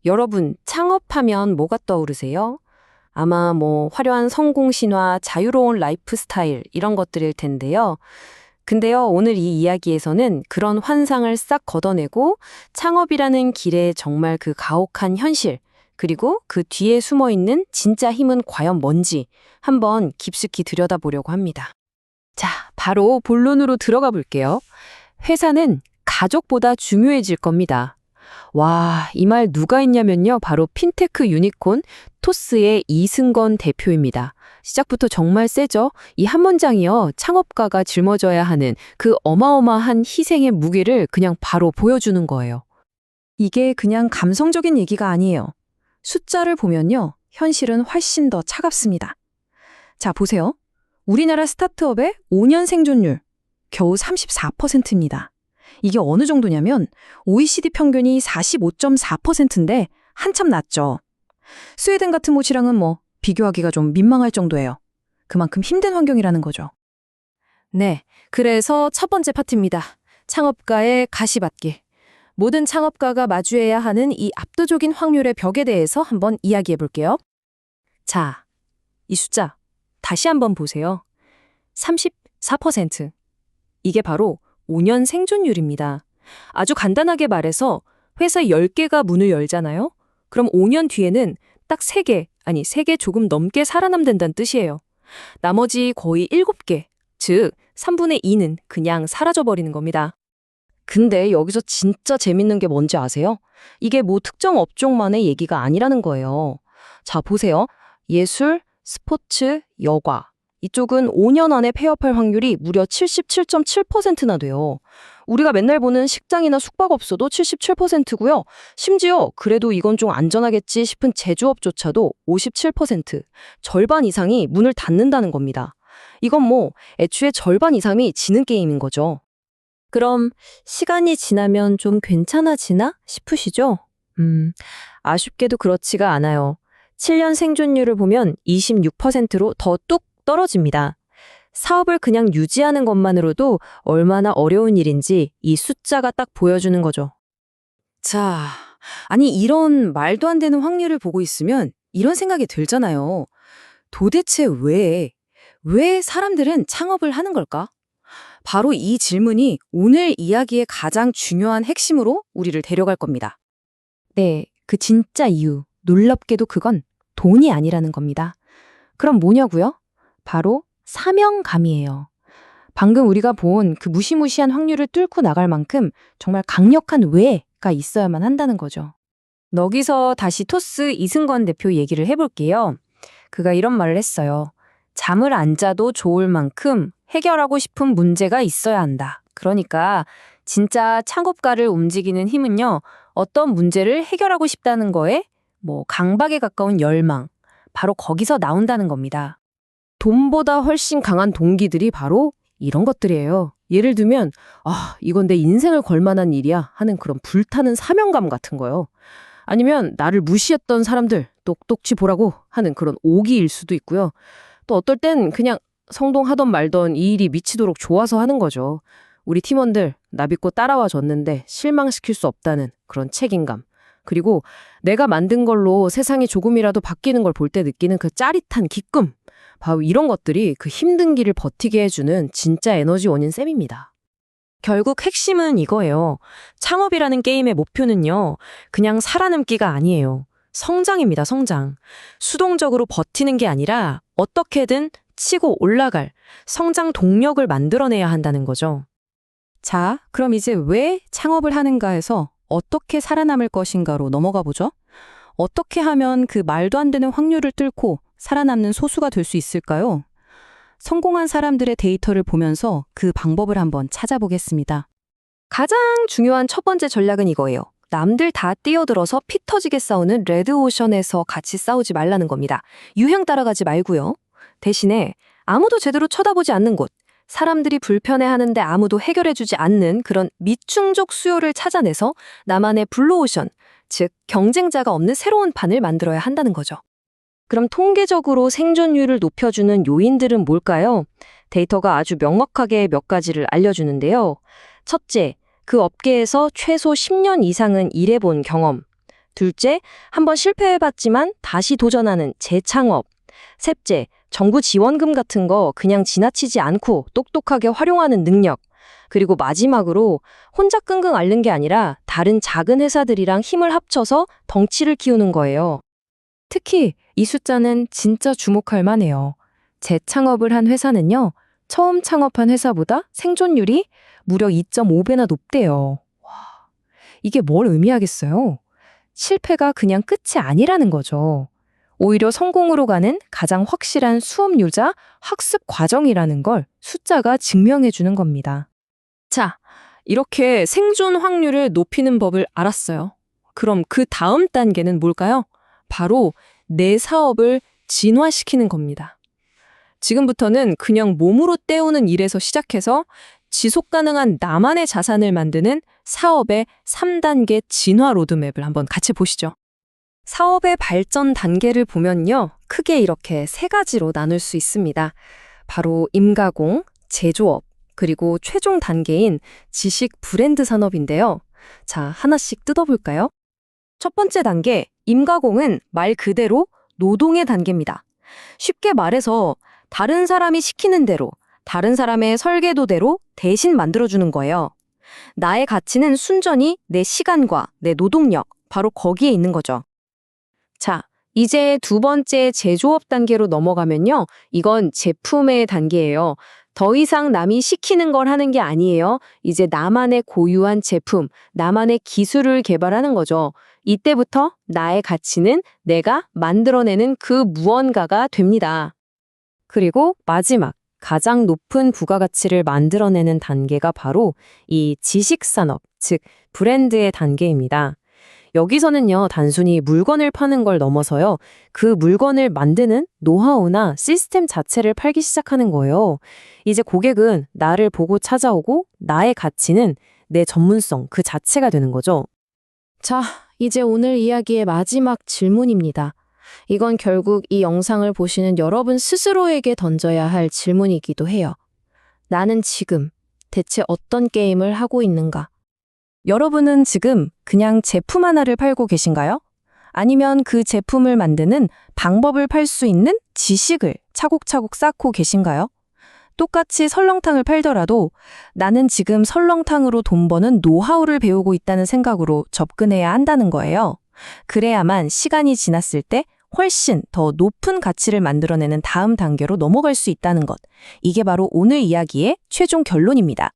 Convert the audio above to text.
여러분, 창업하면 뭐가 떠오르세요? 아마 화려한 성공 신화, 자유로운 라이프 스타일 이런 것들일 텐데요. 근데요, 오늘 이 이야기에서는 그런 환상을 싹 걷어내고 창업이라는 길에 정말 그 가혹한 현실, 그리고 그 뒤에 숨어 있는 진짜 힘은 과연 뭔지 한번 깊숙이 들여다보려고 합니다. 자, 바로 본론으로 들어가 볼게요. 회사는 가족보다 중요해질 겁니다. 와, 이 말 누가 했냐면요. 바로 핀테크 유니콘 토스의 이승건 대표입니다. 시작부터 정말 세죠? 이 한 문장이요. 창업가가 짊어져야 하는 그 어마어마한 희생의 무게를 그냥 바로 보여주는 거예요. 이게 그냥 감성적인 얘기가 아니에요. 숫자를 보면요. 현실은 훨씬 더 차갑습니다. 자, 보세요. 우리나라 스타트업의 5년 생존율 겨우 34%입니다. 이게 어느 정도냐면 OECD 평균이 45.4%인데 한참 낮죠. 스웨덴 같은 곳이랑은 비교하기가 좀 민망할 정도예요. 그만큼 힘든 환경이라는 거죠. 네, 그래서 첫 번째 파트입니다. 창업가의 가시밭길. 모든 창업가가 마주해야 하는 이 압도적인 확률의 벽에 대해서 한번 이야기해 볼게요. 자, 이 숫자 다시 한번 보세요. 34%. 이게 바로 5년 생존율입니다. 아주 간단하게 말해서 회사 10개가 문을 열잖아요? 그럼 5년 뒤에는 딱 3개, 아니 3개 조금 넘게 살아남는다는 뜻이에요. 나머지 거의 7개, 즉 3분의 2는 그냥 사라져버리는 겁니다. 근데 여기서 진짜 재밌는 게 뭔지 아세요? 이게 특정 업종만의 얘기가 아니라는 거예요. 자, 보세요. 예술, 스포츠, 여가. 이쪽은 5년 안에 폐업할 확률이 무려 77.7%나 돼요. 우리가 맨날 보는 식당이나 숙박업소도 77%고요. 심지어 그래도 이건 좀 안전하겠지 싶은 제조업조차도 57%, 절반 이상이 문을 닫는다는 겁니다. 이건 애초에 절반 이상이 지는 게임인 거죠. 그럼 시간이 지나면 좀 괜찮아지나 싶으시죠? 아쉽게도 그렇지가 않아요. 7년 생존율을 보면 26%로 더 뚝 떨어집니다. 사업을 그냥 유지하는 것만으로도 얼마나 어려운 일인지 이 숫자가 딱 보여주는 거죠. 자, 아니 이런 말도 안 되는 확률을 보고 있으면 이런 생각이 들잖아요. 도대체 왜 사람들은 창업을 하는 걸까? 바로 이 질문이 오늘 이야기의 가장 중요한 핵심으로 우리를 데려갈 겁니다. 네, 그 진짜 이유, 놀랍게도 그건 돈이 아니라는 겁니다. 그럼 뭐냐고요? 바로 사명감이에요. 방금 우리가 본 그 무시무시한 확률을 뚫고 나갈 만큼 정말 강력한 왜가 있어야만 한다는 거죠. 여기서 다시 토스 이승건 대표 얘기를 해볼게요. 그가 이런 말을 했어요. 잠을 안 자도 좋을 만큼 해결하고 싶은 문제가 있어야 한다. 그러니까 진짜 창업가를 움직이는 힘은요. 어떤 문제를 해결하고 싶다는 거에 강박에 가까운 열망, 바로 거기서 나온다는 겁니다. 돈보다 훨씬 강한 동기들이 바로 이런 것들이에요. 예를 들면 이건 내 인생을 걸 만한 일이야 하는 그런 불타는 사명감 같은 거요. 아니면 나를 무시했던 사람들 똑똑히 보라고 하는 그런 오기일 수도 있고요. 또 어떨 땐 그냥 성동하던 말던 이 일이 미치도록 좋아서 하는 거죠. 우리 팀원들 나 믿고 따라와 줬는데 실망시킬 수 없다는 그런 책임감. 그리고 내가 만든 걸로 세상이 조금이라도 바뀌는 걸 볼 때 느끼는 그 짜릿한 기쁨. 바로 이런 것들이 그 힘든 길을 버티게 해주는 진짜 에너지원인 셈입니다. 결국 핵심은 이거예요. 창업이라는 게임의 목표는요. 그냥 살아남기가 아니에요. 성장입니다, 성장. 수동적으로 버티는 게 아니라 어떻게든 치고 올라갈 성장 동력을 만들어내야 한다는 거죠. 자, 그럼 이제 왜 창업을 하는가에서 어떻게 살아남을 것인가로 넘어가 보죠. 어떻게 하면 그 말도 안 되는 확률을 뚫고 살아남는 소수가 될 수 있을까요? 성공한 사람들의 데이터를 보면서 그 방법을 한번 찾아보겠습니다. 가장 중요한 첫 번째 전략은 이거예요. 남들 다 뛰어들어서 피 터지게 싸우는 레드오션에서 같이 싸우지 말라는 겁니다. 유행 따라가지 말고요. 대신에 아무도 제대로 쳐다보지 않는 곳, 사람들이 불편해하는데 아무도 해결해주지 않는 그런 미충족 수요를 찾아내서 나만의 블루오션, 즉 경쟁자가 없는 새로운 판을 만들어야 한다는 거죠. 그럼 통계적으로 생존율을 높여주는 요인들은 뭘까요? 데이터가 아주 명확하게 몇 가지를 알려주는데요. 첫째, 그 업계에서 최소 10년 이상은 일해본 경험. 둘째, 한번 실패해봤지만 다시 도전하는 재창업. 셋째, 정부 지원금 같은 거 그냥 지나치지 않고 똑똑하게 활용하는 능력. 그리고 마지막으로 혼자 끙끙 앓는 게 아니라 다른 작은 회사들이랑 힘을 합쳐서 덩치를 키우는 거예요. 특히 이 숫자는 진짜 주목할 만해요. 재창업을 한 회사는요, 처음 창업한 회사보다 생존율이 무려 2.5배나 높대요. 와, 이게 뭘 의미하겠어요? 실패가 그냥 끝이 아니라는 거죠. 오히려 성공으로 가는 가장 확실한 수업료자 학습 과정이라는 걸 숫자가 증명해 주는 겁니다. 자, 이렇게 생존 확률을 높이는 법을 알았어요. 그럼 그 다음 단계는 뭘까요? 바로 내 사업을 진화시키는 겁니다. 지금부터는 그냥 몸으로 때우는 일에서 시작해서 지속 가능한 나만의 자산을 만드는 사업의 3단계 진화 로드맵을 한번 같이 보시죠. 사업의 발전 단계를 보면요, 크게 이렇게 세 가지로 나눌 수 있습니다. 바로 임가공, 제조업, 그리고 최종 단계인 지식 브랜드 산업인데요. 자, 하나씩 뜯어볼까요? 첫 번째 단계, 임가공은 말 그대로 노동의 단계입니다. 쉽게 말해서 다른 사람이 시키는 대로, 다른 사람의 설계도대로 대신 만들어주는 거예요. 나의 가치는 순전히 내 시간과 내 노동력, 바로 거기에 있는 거죠. 자, 이제 두 번째 제조업 단계로 넘어가면요. 이건 제품의 단계예요. 더 이상 남이 시키는 걸 하는 게 아니에요. 이제 나만의 고유한 제품, 나만의 기술을 개발하는 거죠. 이때부터 나의 가치는 내가 만들어내는 그 무언가가 됩니다. 그리고 마지막, 가장 높은 부가가치를 만들어내는 단계가 바로 이 지식산업, 즉 브랜드의 단계입니다. 여기서는요, 단순히 물건을 파는 걸 넘어서요, 그 물건을 만드는 노하우나 시스템 자체를 팔기 시작하는 거예요. 이제 고객은 나를 보고 찾아오고 나의 가치는 내 전문성 그 자체가 되는 거죠. 자, 이제 오늘 이야기의 마지막 질문입니다. 이건 결국 이 영상을 보시는 여러분 스스로에게 던져야 할 질문이기도 해요. 나는 지금 대체 어떤 게임을 하고 있는가? 여러분은 지금 그냥 제품 하나를 팔고 계신가요? 아니면 그 제품을 만드는 방법을 팔 수 있는 지식을 차곡차곡 쌓고 계신가요? 똑같이 설렁탕을 팔더라도 나는 지금 설렁탕으로 돈 버는 노하우를 배우고 있다는 생각으로 접근해야 한다는 거예요. 그래야만 시간이 지났을 때 훨씬 더 높은 가치를 만들어내는 다음 단계로 넘어갈 수 있다는 것. 이게 바로 오늘 이야기의 최종 결론입니다.